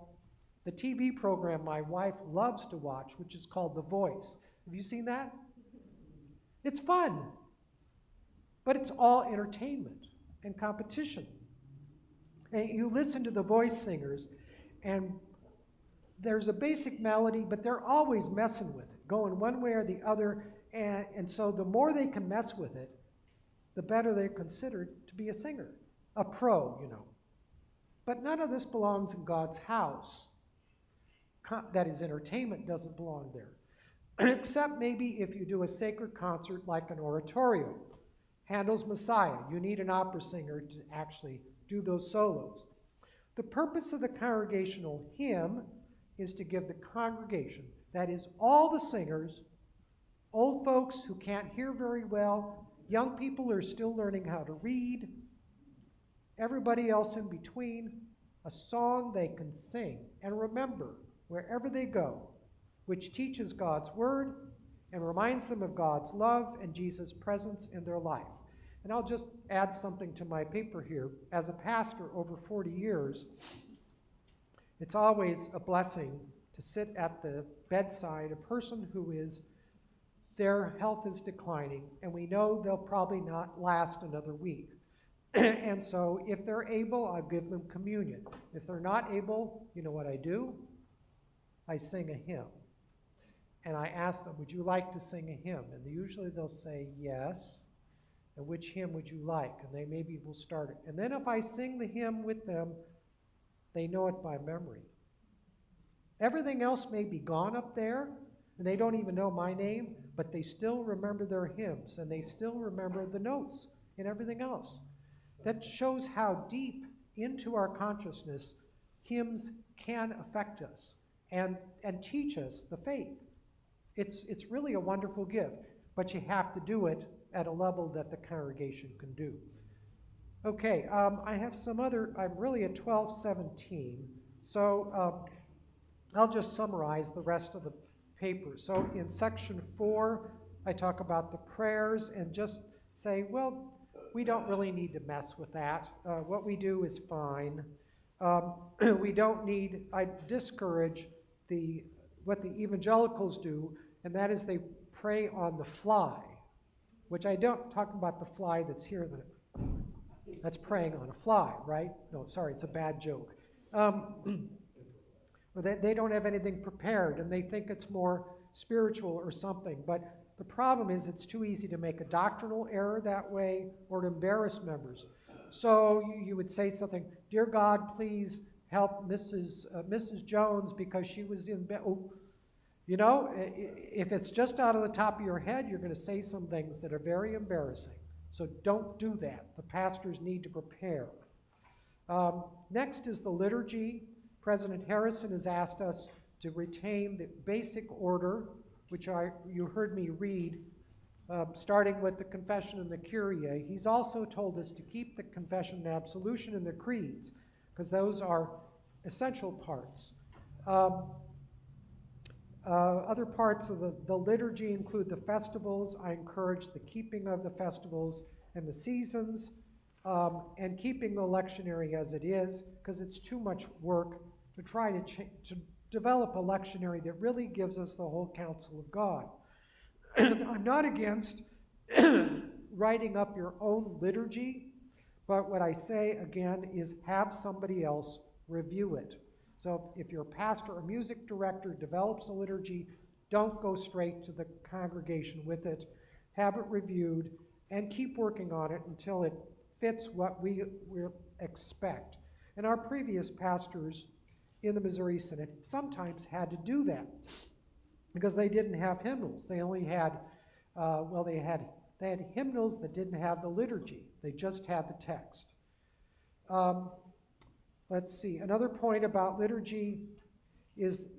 [SPEAKER 2] the TV program my wife loves to watch, which is called The Voice. Have you seen that? It's fun. But it's all entertainment and competition. And you listen to the voice singers, and there's a basic melody, but they're always messing with it, going one way or the other. And so the more they can mess with it, the better they're considered to be a singer, a pro, you know. But none of this belongs in God's house. That is, entertainment doesn't belong there. Except maybe if you do a sacred concert like an oratorio. Handel's Messiah, you need an opera singer to actually do those solos. The purpose of the congregational hymn is to give the congregation, that is all the singers, old folks who can't hear very well, young people who are still learning how to read, everybody else in between, a song they can sing and remember wherever they go, which teaches God's word and reminds them of God's love and Jesus' presence in their life. And I'll just add something to my paper here. As a pastor over 40 years, it's always a blessing to sit at the bedside, a person who is, their health is declining, and we know they'll probably not last another week. And so if they're able, I'll give them communion. If they're not able, you know what I do? I sing a hymn. And I ask them, would you like to sing a hymn? And usually they'll say yes. And which hymn would you like? And they maybe will start it. And then if I sing the hymn with them, they know it by memory. Everything else may be gone up there, and they don't even know my name, but they still remember their hymns, and they still remember the notes and everything else. That shows how deep into our consciousness hymns can affect us and teach us the faith. It's really a wonderful gift, but you have to do it at a level that the congregation can do. Okay, I have some other, I'm really at 12:17, so I'll just summarize the rest of the paper. So in section 4, I talk about the prayers and just say, well, we don't really need to mess with that. What we do is fine. We don't need, I discourage what the evangelicals do, and that is they pray on the fly, which I don't talk about the fly that's here. That's praying on a fly, right? No, sorry, it's a bad joke. They don't have anything prepared, and they think it's more spiritual or something. But the problem is it's too easy to make a doctrinal error that way or to embarrass members. So you would say something, dear God, please help Mrs. Jones because she was in bed. Oh, you know, if it's just out of the top of your head, you're going to say some things that are very embarrassing. So don't do that. The pastors need to prepare. Next is the liturgy. President Harrison has asked us to retain the basic order, which you heard me read, starting with the confession and the Kyrie. He's also told us to keep the confession and absolution and the creeds, because those are essential parts. Other parts of the liturgy include the festivals. I encourage the keeping of the festivals and the seasons, and keeping the lectionary as it is, because it's too much work to try to develop a lectionary that really gives us the whole counsel of God. I'm not against writing up your own liturgy, but what I say again is have somebody else review it. So if your pastor or music director develops a liturgy, don't go straight to the congregation with it. Have it reviewed and keep working on it until it fits what we expect. And our previous pastors in the Missouri Synod sometimes had to do that because they didn't have hymnals. They only had, they had hymnals that didn't have the liturgy. They just had the text. Let's see, another point about liturgy is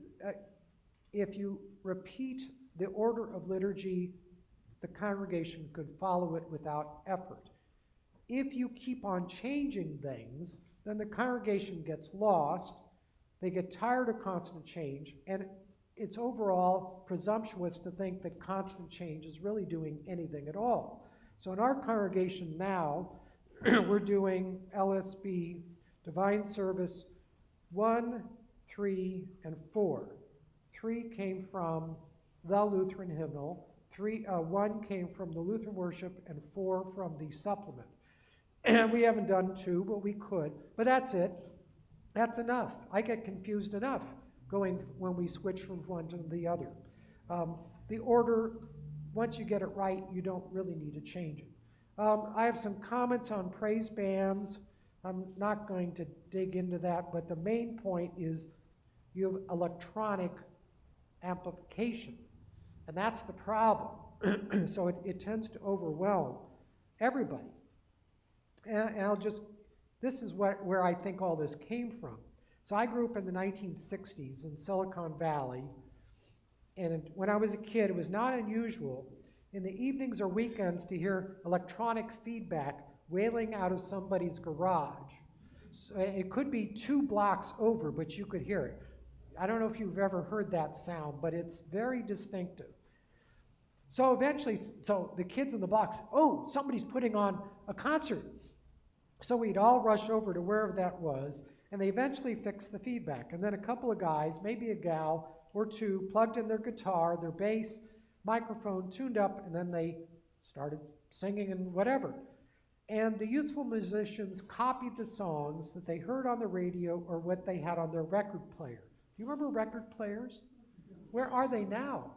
[SPEAKER 2] if you repeat the order of liturgy, the congregation could follow it without effort. If you keep on changing things, then the congregation gets lost, they get tired of constant change, and it's overall presumptuous to think that constant change is really doing anything at all. So in our congregation now, we're doing LSB, Divine Service 1, 3, and 4. 3 came from the Lutheran hymnal, 1 came from the Lutheran worship, and 4 from the supplement. And we haven't done 2, but we could. But that's it. That's enough. I get confused enough going when we switch from one to the other. The order, once you get it right, you don't really need to change it. I have some comments on praise bands. I'm not going to dig into that, but the main point is you have electronic amplification, and that's the problem. So it tends to overwhelm everybody. And this is where I think all this came from. So I grew up in the 1960s in Silicon Valley, and when I was a kid, it was not unusual in the evenings or weekends to hear electronic feedback wailing out of somebody's garage. So it could be 2 blocks over, but you could hear it. I don't know if you've ever heard that sound, but it's very distinctive. So eventually, the kids in the blocks, oh, somebody's putting on a concert. So we'd all rush over to wherever that was, and they eventually fixed the feedback. And then a couple of guys, maybe a gal or 2, plugged in their guitar, their bass, microphone tuned up, and then they started singing and whatever. And the youthful musicians copied the songs that they heard on the radio or what they had on their record player. Do you remember record players? Where are they now?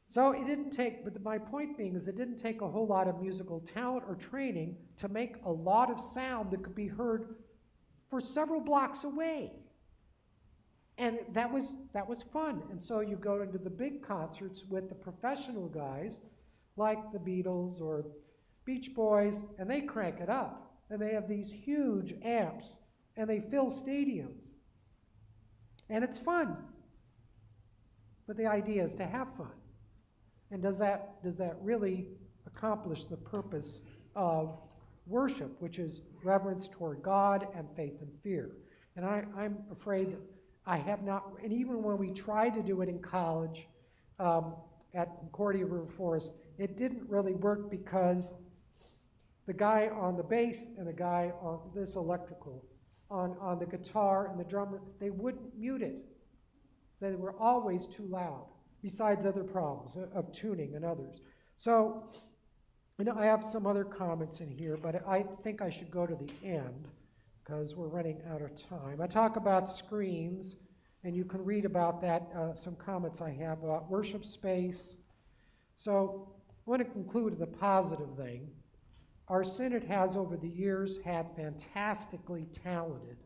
[SPEAKER 2] So it didn't take, but my point being is it didn't take a whole lot of musical talent or training to make a lot of sound that could be heard for several blocks away. And that was fun. And so you go into the big concerts with the professional guys, like the Beatles or Beach Boys, and they crank it up. And they have these huge amps, and they fill stadiums. And it's fun. But the idea is to have fun. And does that really accomplish the purpose of worship, which is reverence toward God and faith and fear? And I'm afraid that I have not, and even when we tried to do it in college at Concordia River Forest, it didn't really work because the guy on the bass and the guy on this electrical, on the guitar and the drummer, they wouldn't mute it. They were always too loud, besides other problems of tuning and others. So, I have some other comments in here, but I think I should go to the end because we're running out of time. I talk about screens, and you can read about that, some comments I have about worship space. So I want to conclude with a positive thing. Our synod has over the years had fantastically talented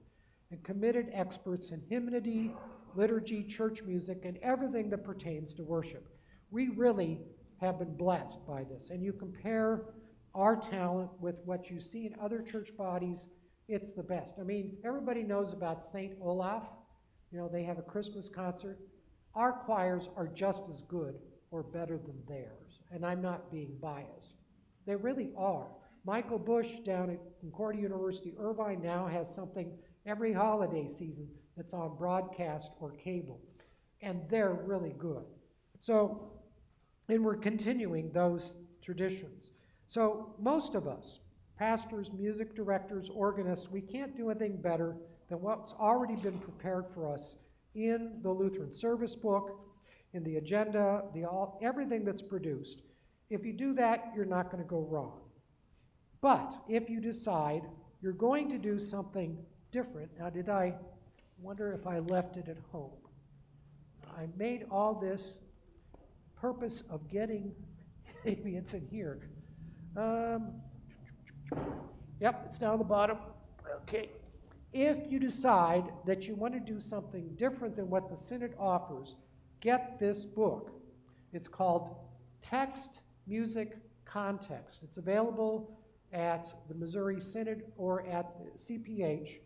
[SPEAKER 2] and committed experts in hymnody, liturgy, church music, and everything that pertains to worship. We really have been blessed by this. And you compare our talent with what you see in other church bodies, it's the best. I mean, everybody knows about St. Olaf. They have a Christmas concert. Our choirs are just as good or better than theirs. And I'm not being biased. They really are. Michael Bush down at Concordia University, Irvine now has something every holiday season that's on broadcast or cable. And they're really good. So, and we're continuing those traditions. So most of us, pastors, music directors, organists, we can't do anything better than what's already been prepared for us in the Lutheran service book, in the agenda, everything that's produced. If you do that, you're not going to go wrong. But if you decide you're going to do something different, now I wonder if I left it at home. I made all this purpose of getting, maybe it's in here. Yep, it's down the bottom. Okay. If you decide that you want to do something different than what the Synod offers, get this book. It's called Text, Music, Context. It's available at the Missouri Synod or at CPH.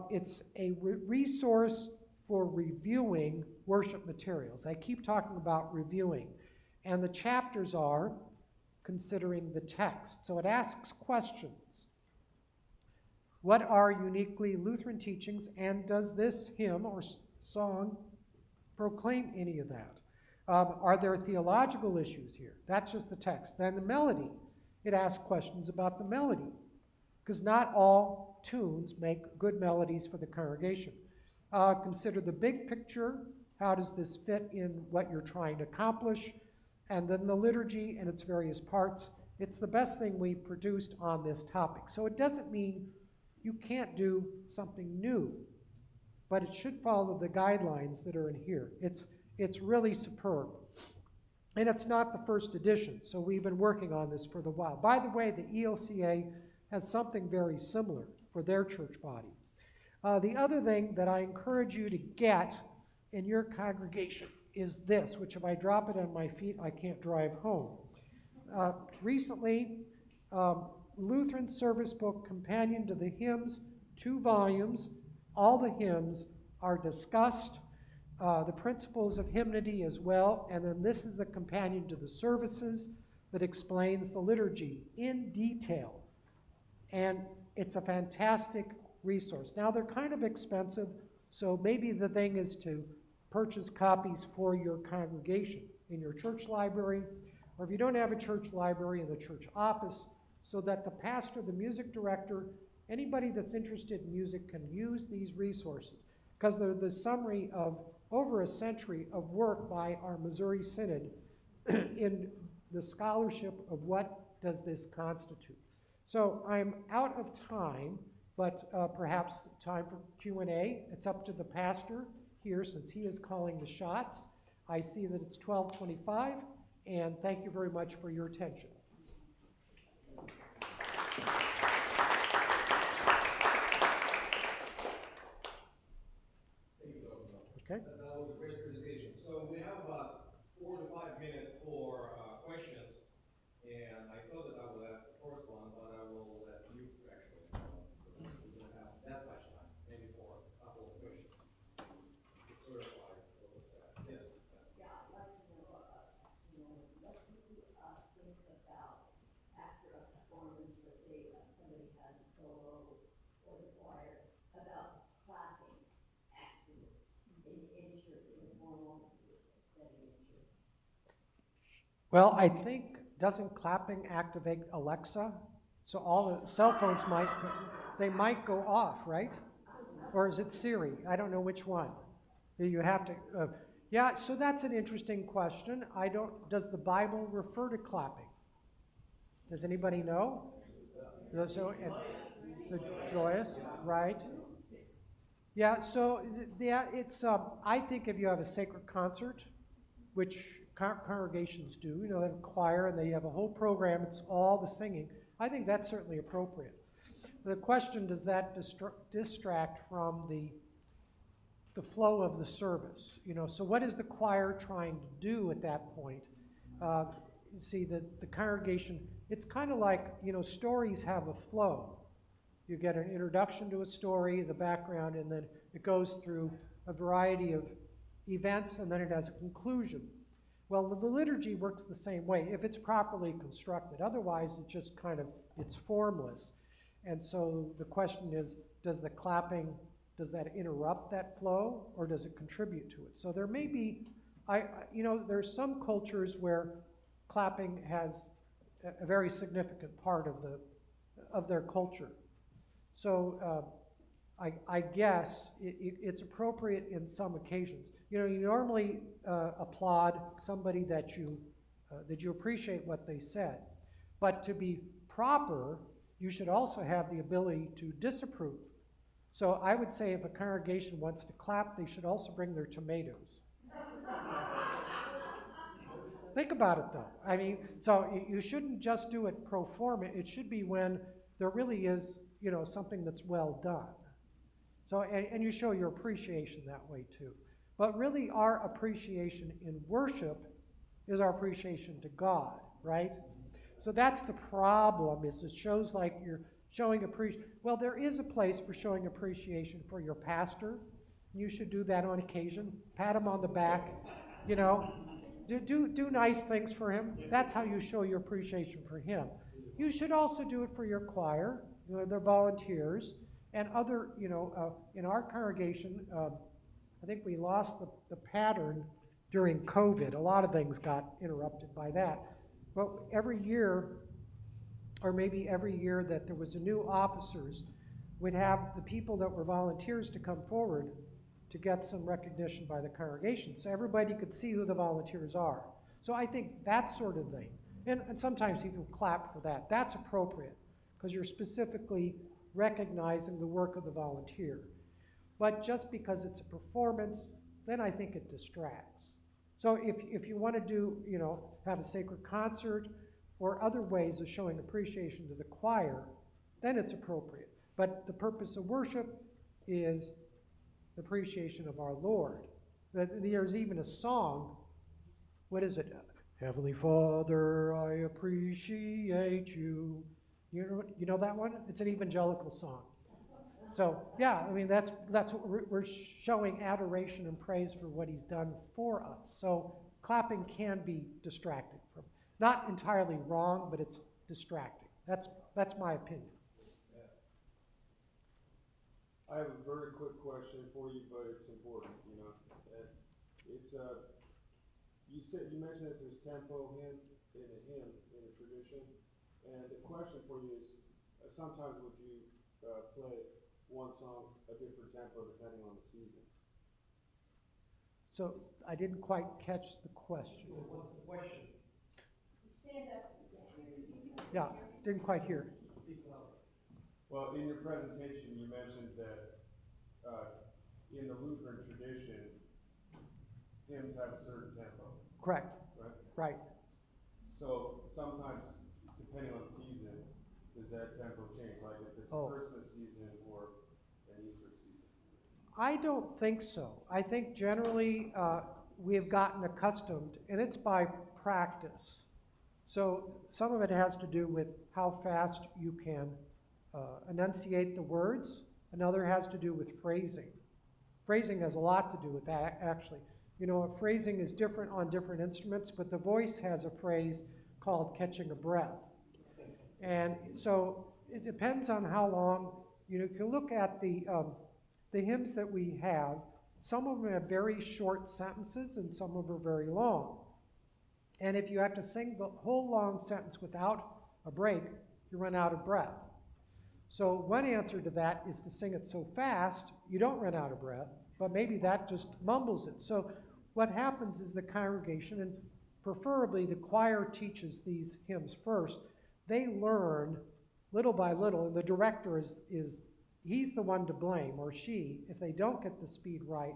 [SPEAKER 2] It's a resource for reviewing worship materials. I keep talking about reviewing. And the chapters are considering the text. So it asks questions. What are uniquely Lutheran teachings, and does this hymn or song proclaim any of that? Are there theological issues here? That's just the text. Then the melody. It asks questions about the melody, because not all tunes make good melodies for the congregation. Consider the big picture. How does this fit in what you're trying to accomplish? And then the liturgy and its various parts. It's the best thing we produced on this topic. So it doesn't mean you can't do something new, but it should follow the guidelines that are in here. It's really superb. And it's not the first edition, so we've been working on this for a while. By the way, the ELCA has something very similar for their church body. The other thing that I encourage you to get in your congregation is this, which if I drop it on my feet, I can't drive home. Recently, Lutheran Service Book Companion to the Hymns, 2 volumes. All the hymns are discussed, the principles of hymnody as well, and then this is the companion to the services that explains the liturgy in detail. And it's a fantastic resource. Now, they're kind of expensive, so maybe the thing is to purchase copies for your congregation in your church library, or if you don't have a church library, in the church office, so that the pastor, the music director, anybody that's interested in music can use these resources, because they're the summary of over a century of work by our Missouri Synod in the scholarship of what does this constitute? So I'm out of time, but perhaps time for Q&A. It's up to the pastor here since he is calling the shots. I see that it's 12:25, and thank you very much for your attention. Okay.
[SPEAKER 1] That was a great presentation. So we have about 4 to 5 minutes for questions, and I thought that I would ask the first one, but I will let you actually. We don't have that much time, maybe for a couple of questions to clarify what was said. Yes.
[SPEAKER 3] Yeah, I'd like to know, what do you think about after a performance, let's say somebody has a solo or the choir, about clapping afterwards in church, in a formal setting in church?
[SPEAKER 2] Well, I think, doesn't clapping activate Alexa? So all the cell phones might go off, right? Or is it Siri? I don't know which one. You have to, yeah, so that's an interesting question. Does the Bible refer to clapping? Does anybody know? So, the joyous, right? Yeah, so yeah, it's, I think if you have a sacred concert, which congregations do, they have a choir and they have a whole program, it's all the singing, I think that's certainly appropriate. The question, does that distract from the flow of the service? So what is the choir trying to do at that point? You see, the congregation, it's kind of like, stories have a flow. You get an introduction to a story, the background, and then it goes through a variety of events, and then it has a conclusion. Well, the liturgy works the same way if it's properly constructed. Otherwise, it's just it's formless. And so the question is, does the clapping, does that interrupt that flow, or does it contribute to it? So there may be, there's some cultures where clapping has a very significant part of their culture. So I guess it's appropriate in some occasions. You normally applaud somebody that you appreciate what they said, but to be proper, you should also have the ability to disapprove. So I would say if a congregation wants to clap, they should also bring their tomatoes. Think about it though. So you shouldn't just do it pro forma. It should be when there really is, something that's well done. So, and you show your appreciation that way too. But really our appreciation in worship is our appreciation to God, right? So that's the problem, is it shows like you're showing appreciation. Well, there is a place for showing appreciation for your pastor. You should do that on occasion. Pat him on the back, do nice things for him. That's how you show your appreciation for him. You should also do it for your choir, their volunteers, and other, in our congregation, I think we lost the pattern during COVID. A lot of things got interrupted by that. But every year, or maybe every year that there was a new officers, would have the people that were volunteers to come forward to get some recognition by the congregation, so everybody could see who the volunteers are. So I think that sort of thing, and sometimes people clap for that. That's appropriate, because you're specifically recognizing the work of the volunteer. But just because it's a performance, then I think it distracts. So if you want to do, have a sacred concert or other ways of showing appreciation to the choir, then it's appropriate. But the purpose of worship is appreciation of our Lord. There's even a song, what is it? Heavenly Father, I appreciate you. You know that one? It's an evangelical song. So yeah, that's what we're showing adoration and praise for what he's done for us. So clapping can be distracting from, not entirely wrong, but it's distracting. That's my opinion.
[SPEAKER 4] I have a very quick question for you, but it's important, It's you mentioned that there's tempo in a tradition, and the question for you is, sometimes would you play one song a different tempo depending on the season?
[SPEAKER 2] So I didn't quite catch the question.
[SPEAKER 1] So what's the question?
[SPEAKER 3] Stand up.
[SPEAKER 2] Yeah, didn't quite hear.
[SPEAKER 1] Speak louder.
[SPEAKER 4] Well, in your presentation, you mentioned that, in the Lutheran tradition, hymns have a certain tempo,
[SPEAKER 2] Correct,
[SPEAKER 4] right?
[SPEAKER 2] right.
[SPEAKER 4] So sometimes, depending on season, does that tempo change, like if it's
[SPEAKER 2] Oh.
[SPEAKER 4] Christmas season or an Easter season?
[SPEAKER 2] I don't think so. I think generally we have gotten accustomed, and it's by practice. So some of it has to do with how fast you can enunciate the words. Another has to do with phrasing. Phrasing has a lot to do with that, actually. You know, phrasing is different on different instruments, but the voice has a phrase called catching a breath. And so it depends on how long, you know, if you look at the hymns that we have, some of them have very short sentences and some of them are very long. And if you have to sing the whole long sentence without a break, you run out of breath. So one answer to that is to sing it so fast, you don't run out of breath, but maybe that just mumbles it. So what happens is the congregation, and preferably the choir teaches these hymns first, they learn little by little, and the director is he's the one to blame, or she, if they don't get the speed right,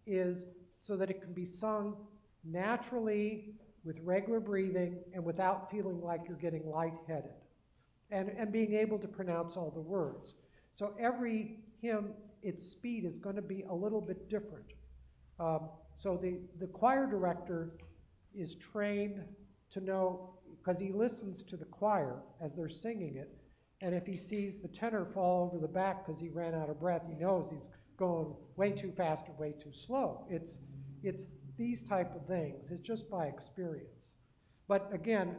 [SPEAKER 2] is so that it can be sung naturally with regular breathing and without feeling like you're getting lightheaded, and being able to pronounce all the words. So every hymn, its speed is going to be a little bit different. So the choir director is trained to know, because he listens to the choir as they're singing it, and if he sees the tenor fall over the back because he ran out of breath, he knows he's going way too fast or way too slow. It's these type of things. It's just by experience. But again,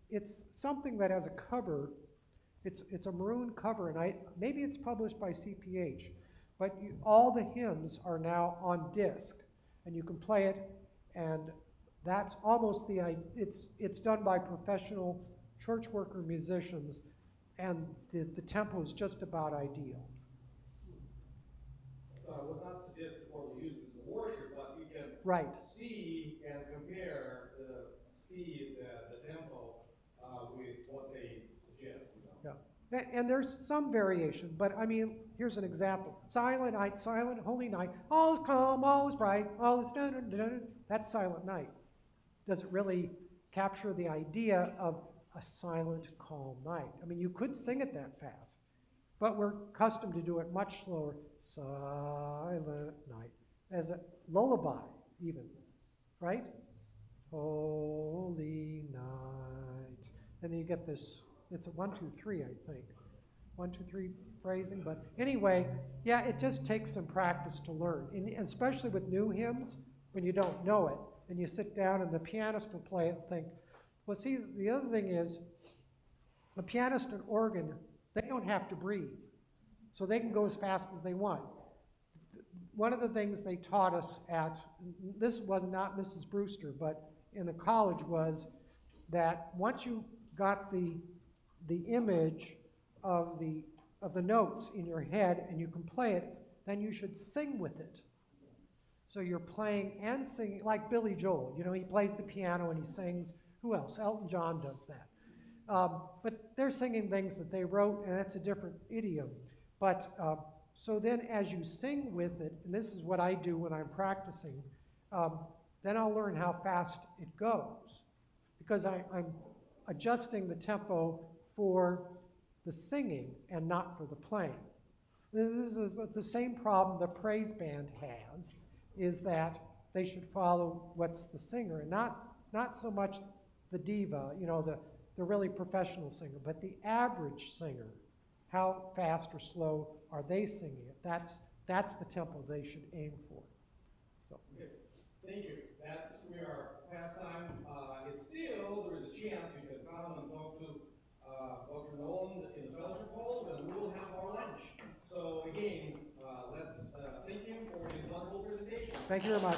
[SPEAKER 2] it's something that has a cover. It's a maroon cover, and maybe it's published by CPH, but all the hymns are now on disc, and you can play it, and that's almost it's done by professional church worker musicians, and the tempo is just about ideal.
[SPEAKER 1] So I would not suggest the form you use in the worship, but you can
[SPEAKER 2] Right.
[SPEAKER 1] see and compare the speed, the tempo, with what they suggest. You know?
[SPEAKER 2] Yeah. And there's some variation, but I mean, here's an example. Silent night, silent, holy night, all is calm, all is bright, all is dun. That's Silent Night. Does it really capture the idea of a silent, calm night? I mean, you could sing it that fast, but we're accustomed to do it much slower. Silent night, as a lullaby even, right? Holy night. And then you get this, it's a 1, 2, 3, I think. 1, 2, 3 phrasing, but anyway, yeah, it just takes some practice to learn, and especially with new hymns, when you don't know it, and you sit down and the pianist will play it and think, well, see, the other thing is, the pianist and organ, they don't have to breathe, so they can go as fast as they want. One of the things they taught us at, this was not Mrs. Brewster, but in the college, was that once you got the image of the notes in your head and you can play it, then you should sing with it. So you're playing and singing, like Billy Joel. You know, he plays the piano and he sings. Who else? Elton John does that. But they're singing things that they wrote, and that's a different idiom. But so then as you sing with it, and this is what I do when I'm practicing, then I'll learn how fast it goes, because I'm adjusting the tempo for the singing and not for the playing. This is the same problem the praise band has, is that they should follow what's the singer, and not so much the diva, you know, the really professional singer, but the average singer. How fast or slow are they singing it? That's the tempo they should aim for. So.
[SPEAKER 1] Okay. Thank you. We are past time. It's still, there is a chance you can come and talk to Dr. Noland in the fellowship hall, and we will have our lunch. So again, let's thank you for this wonderful presentation.
[SPEAKER 2] Thank you very much.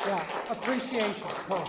[SPEAKER 2] Yeah, appreciation. Cool.